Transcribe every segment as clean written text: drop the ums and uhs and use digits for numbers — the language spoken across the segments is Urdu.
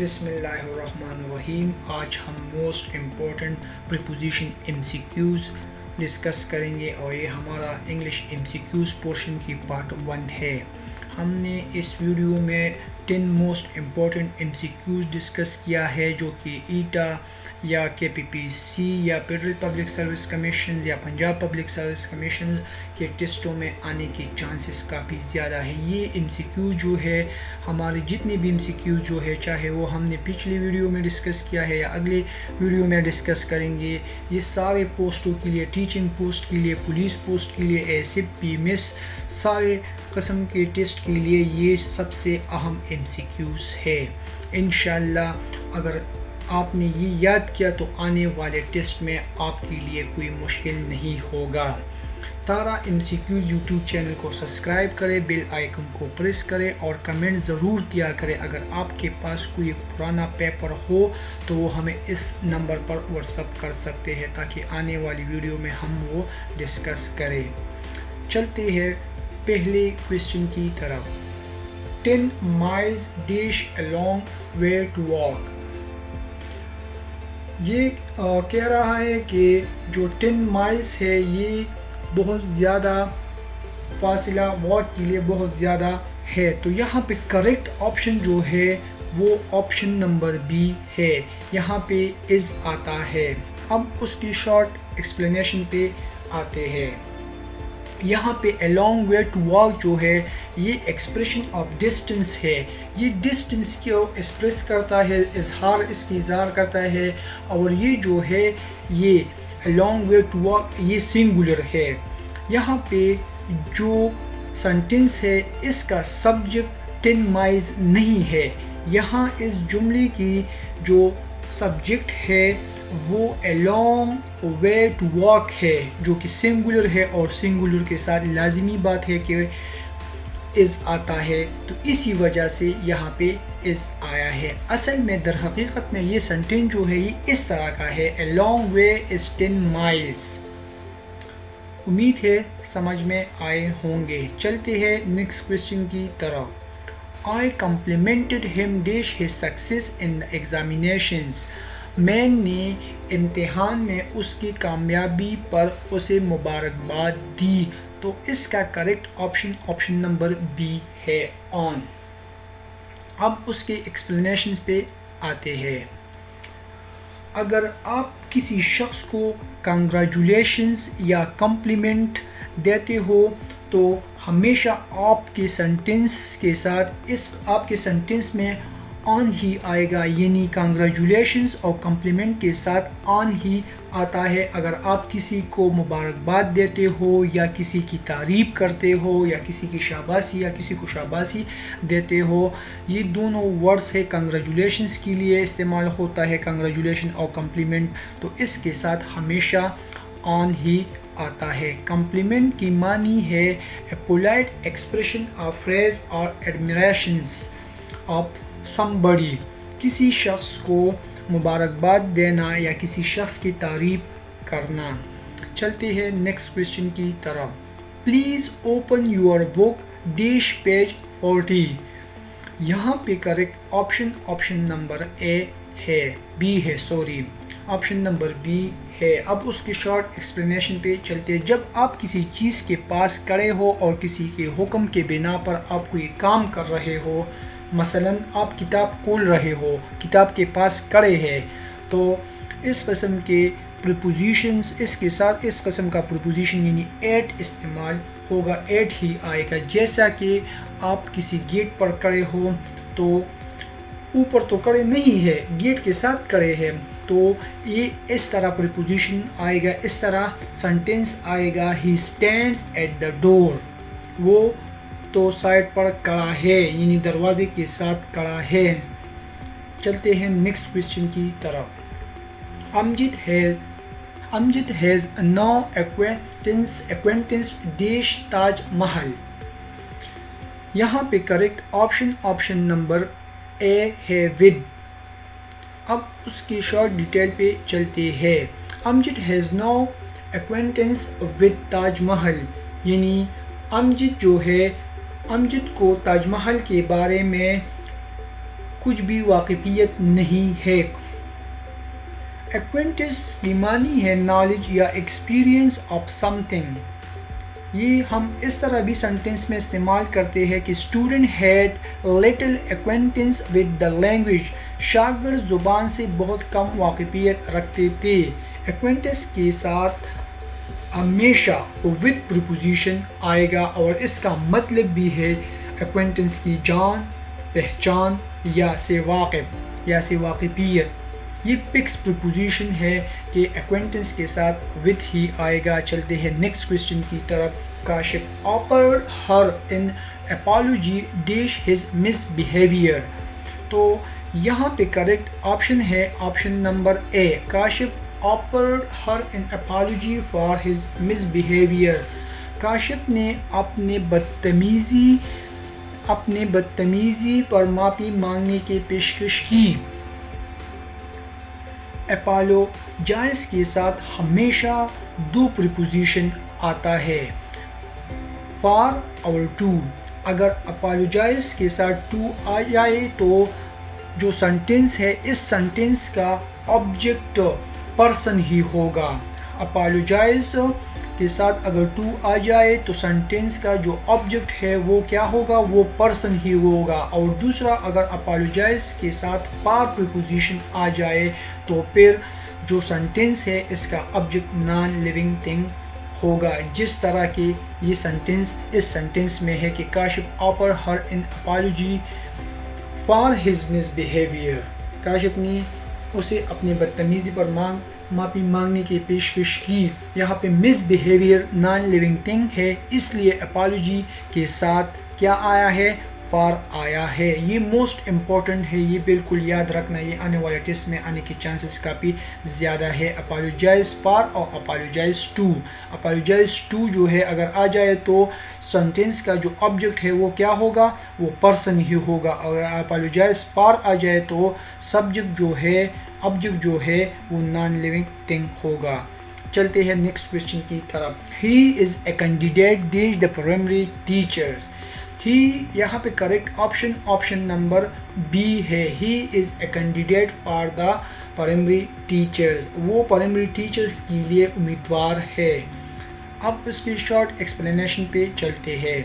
بسم اللہ الرحمن الرحیم. آج ہم most important preposition M C Qs discuss کریں گے اور یہ ہمارا English M C Qs portion کی پارٹ 1 ہے. ہم نے اس ویڈیو میں 10 most important M C Qs discuss کیا ہے جو کہ ایٹا یا کے پی پی سی یا فیڈرل پبلک سروس کمیشنز یا پنجاب پبلک سروس کمیشنز کے ٹیسٹوں میں آنے کی چانسز کافی زیادہ ہے. یہ ایم سی کیو جو ہے ہمارے جتنے بھی ایم سی کیو جو ہے چاہے وہ ہم نے پچھلی ویڈیو میں ڈسکس کیا ہے یا اگلے ویڈیو میں ڈسکس کریں گے, یہ سارے پوسٹوں کے لیے, ٹیچنگ پوسٹ کے لیے, پولیس پوسٹ کے لیے, ایس ایف پی مس, سارے قسم کے ٹیسٹ کے لیے یہ سب سے اہم ایم سی کیوز ہے. انشاءاللہ اگر آپ نے یہ یاد کیا تو آنے والے ٹیسٹ میں آپ کے لیے کوئی مشکل نہیں ہوگا. Tara M C Qs YouTube channel کو سبسکرائب کرے, بیل آئیکن کو پریس کرے اور کمنٹ ضرور دیا کرے. اگر آپ کے پاس کوئی پرانا پیپر ہو تو وہ ہمیں اس نمبر پر واٹس اپ کر سکتے ہیں تاکہ آنے والی ویڈیو میں ہم وہ ڈسکس کریں. چلتے ہیں پہلے کویسچن کی طرف. 10 miles dash a long way to walk. یہ کہہ رہا ہے کہ جو 10 miles ہے یہ بہت زیادہ فاصلہ واک کے لیے بہت زیادہ ہے, تو یہاں پہ کریکٹ آپشن جو ہے وہ آپشن نمبر بی ہے. یہاں پہ از آتا ہے. اب اس کی شارٹ ایکسپلینیشن پہ آتے ہیں. یہاں پہ a long way to walk جو ہے یہ ایکسپریشن آف ڈسٹنس ہے. یہ ڈسٹنس کو ایکسپریس کرتا ہے, اس کی اظہار کرتا ہے, اور یہ جو ہے یہ a long way to walk یہ سنگولر ہے. یہاں پہ جو سنٹنس ہے اس کا سبجیکٹ 10 miles نہیں ہے. یہاں اس جملے کی جو سبجیکٹ ہے وہ a long way to walk ہے جو کہ سنگولر ہے, اور سنگولر کے ساتھ لازمی بات ہے کہ از آتا ہے, تو اسی وجہ سے یہاں پہ از آیا ہے. اصل میں در حقیقت میں یہ سنٹینس جو ہے یہ اس طرح کا ہے, a long way is 10 miles. امید ہے سمجھ میں آئے ہوں گے. چلتے ہیں نیکسٹ کویسچن کی طرف. I complimented him dash his success in the examinations. میں نے امتحان میں اس کی کامیابی پر اسے مبارکباد دی, تو اس کا کریکٹ آپشن نمبر بی ہے, آن. اب اس کے ایکسپلینیشن پہ آتے ہیں. اگر آپ کسی شخص کو کنگریچولیشنز یا کمپلیمنٹ دیتے ہو تو ہمیشہ آپ کے سنٹینس کے ساتھ آپ کے سنٹینس میں آن ہی آئے گا, یعنی کنگریچولیشنز اور کمپلیمنٹ کے ساتھ آن ہی آتا ہے. اگر آپ کسی کو مبارکباد دیتے ہو یا کسی کی تعریف کرتے ہو یا کسی کی شاباشی یا کسی کو شاباشی دیتے ہو, یہ دونوں ورڈز ہے کنگریچولیشنز کے لیے استعمال ہوتا ہے, کنگریچولیشن اور کمپلیمنٹ, تو اس کے ساتھ ہمیشہ آن ہی آتا ہے. کمپلیمنٹ کی معنی ہے اے پولائٹ ایکسپریشن آف پریز اور ایڈمیریشنز آف somebody, کسی شخص کو مبارکباد دینا یا کسی شخص کی تعریف کرنا. چلتے ہیں نیکسٹ کویسچن کی طرف. Please open your book dash page 40. یہاں پہ کریکٹ آپشن نمبر اے ہے, بی ہے, سوری, آپشن نمبر بی ہے. اب اس کی شارٹ ایکسپلینیشن پہ چلتے. جب آپ کسی چیز کے پاس کھڑے ہو اور کسی کے حکم کے بنا پر آپ کوئی کام کر رہے ہو, مثلا آپ کتاب کھول رہے ہو, کتاب کے پاس کھڑے ہیں, تو اس قسم کے پریپوزیشنز اس کے ساتھ اس قسم کا پریپوزیشن یعنی ایٹ استعمال ہوگا, ایٹ ہی آئے گا. جیسا کہ آپ کسی گیٹ پر کھڑے ہو تو اوپر تو کھڑے نہیں ہے, گیٹ کے ساتھ کھڑے ہیں, تو یہ اس طرح پریپوزیشن آئے گا, اس طرح سنٹینس آئے گا. ہی اسٹینڈز ایٹ دا ڈور, وہ تو سائڈ پر کھڑا ہے, یعنی دروازے کے ساتھ کھڑا ہے. چلتے ہیں نیکسٹ کویسچن کی طرف. امجد has no ایکوینٹنس dash Taj Mahal. یہاں پہ کریکٹ آپشن نمبر اے ہے, ود. اب اس کی شارٹ ڈیٹیل پہ چلتے ہیں. امجد has no ایکوینٹنس with Taj Mahal, یعنی امجد جو ہے, امجد کو تاج محل کے بارے میں کچھ بھی واقفیت نہیں ہے۔ ایکوینٹنس کی معنی ہے نالج یا ایکسپیرینس آف سم تھنگ۔ یہ ہم اس طرح بھی سینٹینس میں استعمال کرتے ہیں کہ student had little acquaintance with the language, شاگرد زبان سے بہت کم واقفیت رکھتے تھے۔ ایکوینٹنس کے ساتھ ہمیشہ ود پریپوزیشن آئے گا اور اس کا مطلب بھی ہے ایکوینٹنس کی جان پہچان یا سے واقف یا سے واقفیت۔ یہ فکس پریپوزیشن ہے کہ ایکوینٹنس کے ساتھ ود ہی آئے گا۔ چلتے ہیں نیکسٹ کوشچن کی طرف۔ Kashif offered her an apology dash his misbehaviour. تو یہاں پہ کریکٹ آپشن ہے option number A, Kashif offered her an apology for his misbehaviour. Kashif نے اپنے بدتمیزی پر معافی مانگنے کی پیشکش کی۔ اپالوجائز کے ساتھ ہمیشہ دو پریپوزیشن آتا ہے، فار اور ٹو۔ اگر اپالوجائز کے ساتھ ٹو آ جائے تو جو سنٹینس ہے اس سنٹینس کا آبجیکٹ پرسن ہی ہوگا۔ اپالوجائز کے ساتھ اگر ٹو آ جائے تو سنٹینس کا جو آبجیکٹ ہے وہ کیا ہوگا، وہ پرسن ہی ہوگا۔ اور دوسرا اگر اپالوجائز کے ساتھ فار پریپوزیشن آ جائے تو پھر جو سنٹینس ہے اس کا آبجیکٹ نان لیونگ تھنگ ہوگا، جس طرح کہ یہ سنٹینس اس سنٹینس میں ہے کہ Kashif offer her an apology for his misbehaviour. Kashif نے اسے اپنے بدتمیزی پر معافی مانگنے کی پیشکش کی۔ یہاں پہ مس بیہیویئر نان لیونگ تھنگ ہے، اس لیے اپالوجی کے ساتھ کیا آیا ہے، فار آیا ہے۔ یہ موسٹ امپورٹنٹ ہے، یہ بالکل یاد رکھنا، یہ آنے والے ٹیسٹ میں آنے کی چانسز کافی زیادہ ہے۔ اپالوجائز فار اور اپالوجائز ٹو۔ اپالوجائز ٹو جو ہے اگر آ جائے تو سنٹینس کا جو آبجیکٹ ہے وہ کیا ہوگا، وہ پرسن ہی ہوگا۔ اور اپالوجائز فار آ جائے تو سبجیکٹ جو ہے آبجیکٹ جو ہے وہ نان لیونگ تھنگ ہوگا۔ چلتے ہیں نیکسٹ کوشچن کی طرف۔ He is a candidate dash the primary teachers. ہی یہاں پہ کریکٹ آپشن نمبر بی ہے، he is a candidate for the primary teachers. وہ پرائمری ٹیچرز کے لیے امیدوار ہے۔ اب اس کی شارٹ ایکسپلینیشن پہ چلتے ہیں۔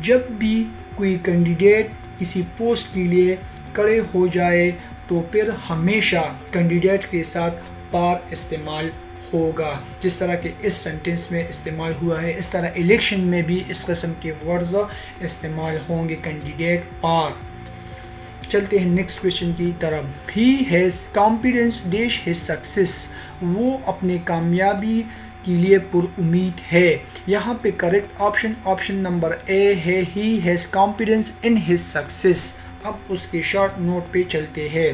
جب بھی کوئی کینڈیڈیٹ کسی پوسٹ کے لیے کھڑے ہو جائے تو پھر ہمیشہ کینڈیڈیٹ کے ساتھ فار استعمال ہوگا، جس طرح کہ اس سینٹینس میں استعمال ہوا ہے، اس طرح الیکشن میں بھی اس قسم کے ورڈز استعمال ہوں گے، کینڈیڈیٹ فار۔ چلتے ہیں نیکسٹ کوشچن کی طرف۔ He has confidence dash his success. وہ اپنے کامیابی کے لیے پر امید ہے۔ یہاں پہ کریکٹ آپشن نمبر اے ہے، he has confidence in his success. اب اس کے شارٹ نوٹ پہ چلتے ہیں۔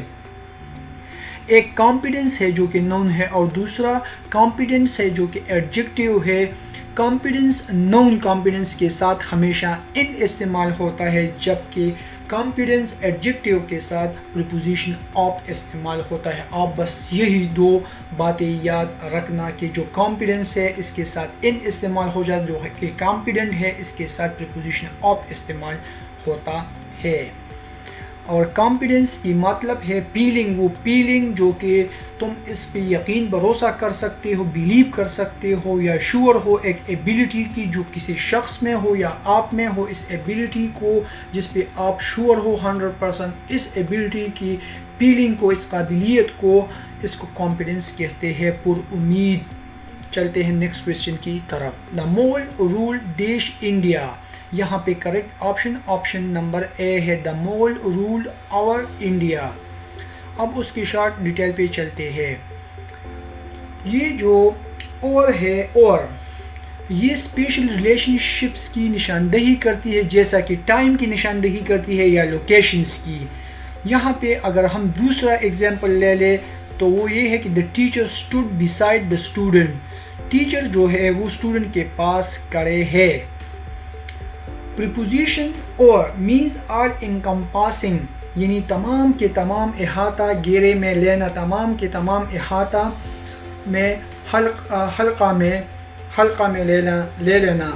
ایک کانفیڈنس ہے جو کہ نون ہے اور دوسرا کانفیڈنس ہے جو کہ ایڈجیکٹیو ہے۔ کانفیڈنس نون کانفیڈنس کے ساتھ ہمیشہ ان استعمال ہوتا ہے، جبکہ کانفیڈنس ایڈجیکٹیو کے ساتھ پریپوزیشن آف استعمال ہوتا ہے۔ آپ بس یہی دو باتیں یاد رکھنا کہ جو کانفیڈنس ہے اس کے ساتھ ان استعمال ہو جاتا ہے، جو کہ کانفیڈنٹ ہے اس کے ساتھ پریپوزیشن آف استعمال ہوتا ہے۔ اور کانفیڈنس کی مطلب ہے فیلنگ، وہ فیلنگ جو کہ تم اس پہ یقین بھروسہ کر سکتے ہو، بیلیو کر سکتے ہو یا شور ہو ایک ایبیلٹی کی جو کسی شخص میں ہو یا آپ میں ہو، اس ایبیلٹی کو جس پہ آپ شور ہو 100%، اس ایبیلٹی کی فیلنگ کو، اس قابلیت کو، اس کو کانفیڈنس کہتے ہیں، پر امید۔ چلتے ہیں نیکسٹ کوشچن کی طرف۔ دا مول رول ڈیش انڈیا۔ یہاں پہ کریکٹ آپشن نمبر اے ہے، دا مول رول آور انڈیا۔ اب اس کی شارٹ ڈیٹیل پہ چلتے ہیں۔ یہ جو اور ہے، اور یہ اسپیشل ریلیشن شپس کی نشاندہی کرتی ہے، جیسا کہ ٹائم کی نشاندہی کرتی ہے یا لوکیشنز کی۔ یہاں پہ اگر ہم دوسرا ایگزامپل لے لیں تو وہ یہ ہے کہ the teacher stood beside the student. Teacher جو ہے وہ اسٹوڈنٹ کے پاس کھڑے ہے۔ پریپوزیشن اور مینز آر انکمپاسنگ، یعنی تمام کے تمام احاطہ گھیرے میں لینا، تمام کے تمام احاطہ میں حلقہ میں لے لینا۔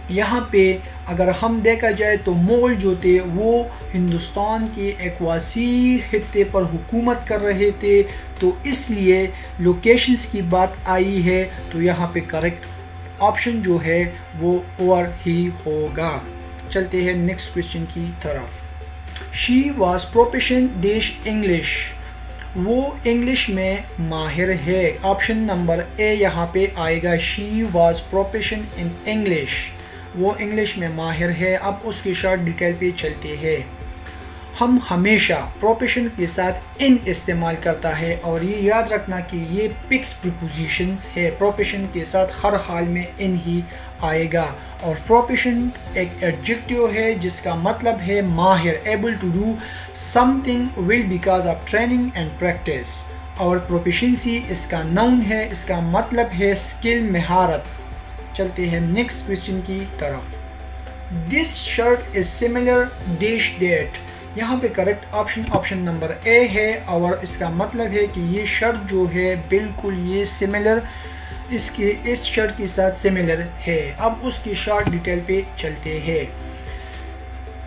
یہاں پہ اگر ہم دیکھا جائے تو مغل جو تھے وہ ہندوستان کے ایک وسیع خطے پر حکومت کر رہے تھے، تو اس لیے لوکیشنز کی بات آئی ہے تو یہاں پہ کریکٹ آپشن جو ہے وہ اور ہی ہوگا۔ چلتے ہیں نیکسٹ کوشچن کی طرف۔ She was proficient dash English, وہ انگلش میں ماہر ہے۔ آپشن نمبر اے یہاں پہ آئے گا، she was proficient in English, وہ انگلش میں ماہر ہے۔ اب اس کی شارٹ ڈیٹیل پہ چلتے ہیں۔ ہم ہمیشہ پروفیشن کے ساتھ ان استعمال کرتا ہے، اور یہ یاد رکھنا کہ یہ فکس پریپوزیشنز ہے، پروفیشن کے ساتھ ہر حال میں ان ہی آئے گا۔ اور پروفیشن ایک ایڈجیکٹیو ہے جس کا مطلب ہے ماہر، able to do something well because of training and practice. اور پروفیشنسی اس کا ناؤن ہے، اس کا مطلب ہے اسکل، مہارت۔ چلتے ہیں نیکسٹ کوشچن کی طرف۔ This shirt is similar dash that, یہاں پہ کریکٹ آپشن نمبر اے ہے، اور اس کا مطلب ہے کہ یہ شرٹ جو ہے بالکل یہ سملر، اس شرٹ کے ساتھ سملر ہے۔ اب اس کی شارٹ ڈیٹیل پہ چلتے ہیں۔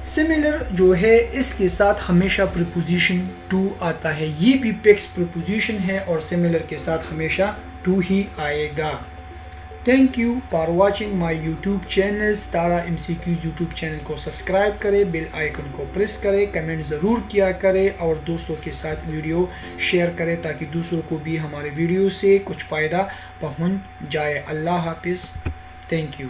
سملر جو ہے اس کے ساتھ ہمیشہ پریپوزیشن ٹو آتا ہے، یہ بھی فکس پریپوزیشن ہے اور سملر کے ساتھ ہمیشہ ٹو ہی آئے گا۔ Thank you for watching my YouTube channel Sitara MCQs YouTube channel کو سبسکرائب کرے، بیل آئیکن کو پریس کرے، کمنٹ ضرور کیا کرے، اور دوستوں کے ساتھ ویڈیو شیئر کرے تاکہ دوسروں کو بھی ہمارے ویڈیو سے کچھ فائدہ پہنچ جائے۔ اللہ حافظ، تھینک یو۔